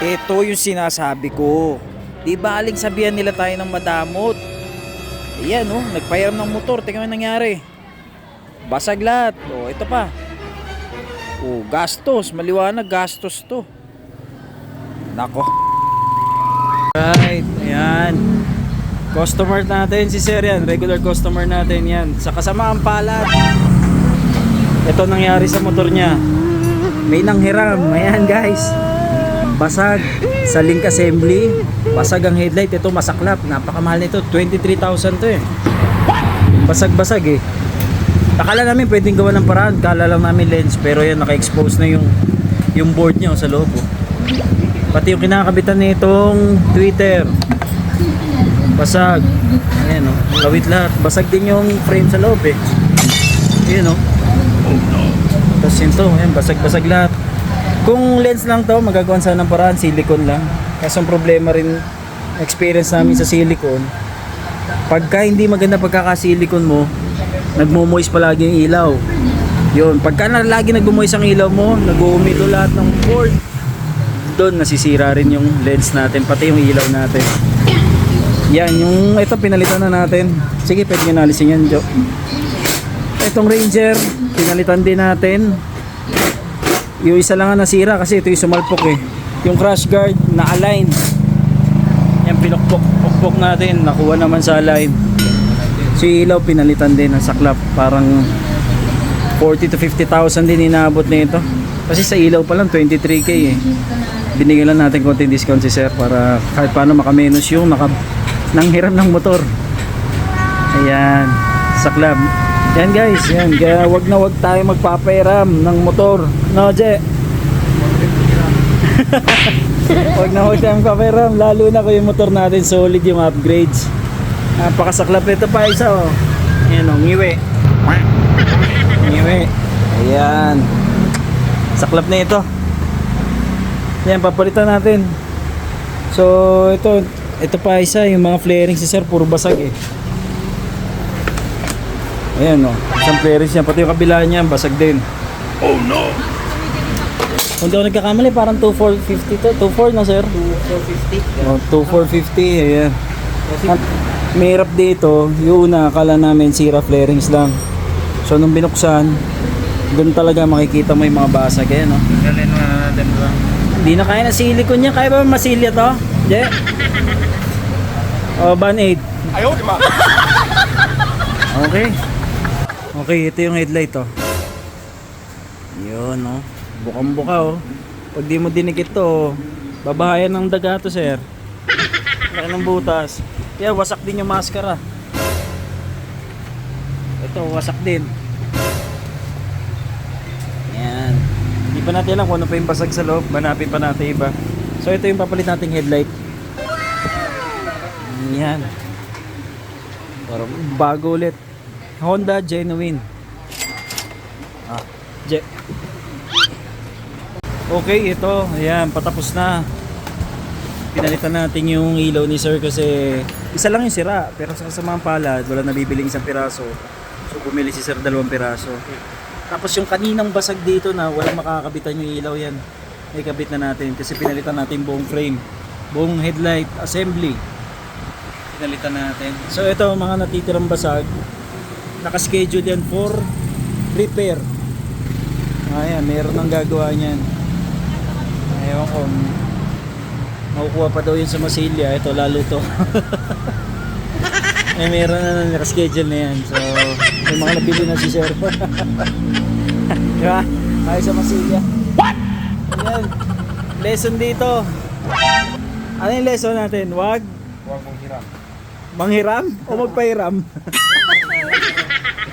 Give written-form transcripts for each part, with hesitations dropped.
Ito yung sinasabi ko. Di baling sabihan nila tayo ng madamot. Ayan oh, nagpahiram ng motor. Tingnan mo yung nangyari. Basag lahat. Oh, ito pa. Oh, gastos. Maliwanag, gastos to. Nako. Right, ayan. Customer natin si Sir yan. Regular customer natin yan. Sa kasamaan palad. Ito nangyari sa motor niya. May nanghiram. Ayan guys. Basag sa link assembly, basag ang headlight. Ito masaklap, napakamahal nito, 23,000 to eh. Basag-basag eh. Akala namin pwedeng gawa ng paraan, kala lang namin lens, pero yan naka-expose na yung board niya sa loob oh. Pati yung kinakabitan nitong tweeter basag. Ayan oh, lawit lahat. Basag din yung frame sa loob eh. Ayan oh. Tapos yun to, ayan, basag-basag lahat. Kung lens lang to, magagawan sana ng paraan, silicone lang. Kasi ang problema rin experience namin sa silicone, pagka hindi maganda pagkaka-silicone mo, nagmo-moist palagi yung ilaw. Yun, pagka na lagi nagmo-moist ang ilaw mo, nag-uumilo lahat ng board. Doon nasisira rin yung lens natin, pati yung ilaw natin. Yan, yung ito pinalitan na natin. Sige, pwede nyo nalisin yan, Joe. Itong Ranger, pinalitan din natin. Yung isa lang nga nasira kasi ito yung sumalpok eh. Yung crash guard na-align. Yan pinukpok natin. Nakuha naman sa align. So yung ilaw pinalitan din ang saklap. Parang 40 to 50,000 din inaabot na ito. Kasi sa ilaw pa lang 23k eh. Binigyan lang natin konting discount si Sir para kahit paano makamenos yung nanghiram ng motor. Ayan. Saklap. Yan guys, yan. Kaya wag na wag tayo magpapairam ng motor. No, Je? Wag na wag tayo magpapairam. Lalo na kung yung motor natin solid yung upgrades. Napakasaklap nito pa isa oh. Yan oh, ngiwi. Ngiwi. Ayan. Saklap na ito. Yan, papalitan natin. So, ito pa isa. Yung mga flaring si Sir, puro basag eh. Ayan o, isang flares niya, pati yung kabila niya, basag din. Oh no! Kung di ako nagkakamali, parang 2,450 to, 2,400 na Sir? 2,450. Oh, 2,450, ayan. May hirap dito, yung una, akala namin sira flarings lang. So nung binuksan, doon talaga makikita mo yung mga basag, ayan o. Galing mo na natin ba? Hindi na kaya na silicone niya, kaya ba masilya to? Je? O, Band-Aid. Ayaw, di ba? Okay. Okay, ito yung headlight oh. Yun oh. Bukang-buka oh. Pag di mo dinikit to, babahayan ng daga to Sir. Laki ng butas. Kaya wasak din yung maskara. Ito, wasak din. Yan. Hindi pa natin alam kung ano pa yung basag sa loob. Manapin pa natin iba. So ito yung papalit nating headlight. Yan. Parang bago ulit. Honda genuine. Okay, ito. Ayan, patapos na. Pinalitan natin yung ilaw ni Sir kasi isa lang yung sira. Pero sa kasamang palad, wala nabibiling isang piraso. So bumili si Sir 2 piraso. Tapos yung kaninang basag dito na walang makakabitan yung ilaw yan. May kabit na natin kasi pinalitan natin buong frame. Buong headlight assembly. Pinalitan natin. So ito mga natitirang basag. Naka-schedule yan for repair. Ayan, meron nang gagawa niyan. Ewan ko, makukuha pa daw yun sa Masilya. Ito, lalo to. Meron na naka-schedule na yan. So, may mga nabili na si Sir. Diba? Ayaw sa Masilya. What? Ayan. Lesson dito. Ano yung lesson natin? Huwag manghiram. manghiram o magpahiram?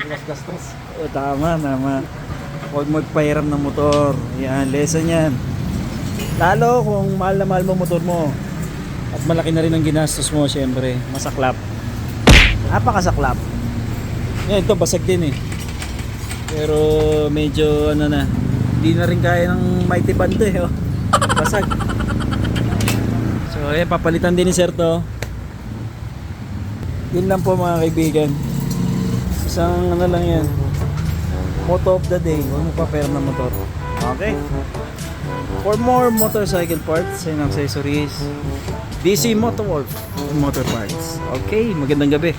Gastos. O, tama. Huwag magpahiram ng motor. Yan, lesson yan. Lalo kung mahal na mahal mo motor mo. At malaki na rin ang ginastos mo, syempre. Masaklap. Napakasaklap. Yan, ito basag din eh. Pero medyo ano na. Hindi na rin kaya ng mighty band eh. Oh. Basag. So, papalitan din ni Sir to. Yun lang po mga kaibigan. Isang ano lang yan. Motto of the day. Huwag mo pa pera ng motor. Okay. For more motorcycle parts and accessories, DC Motor Wolf Motor Parts. Okay, magandang gabi.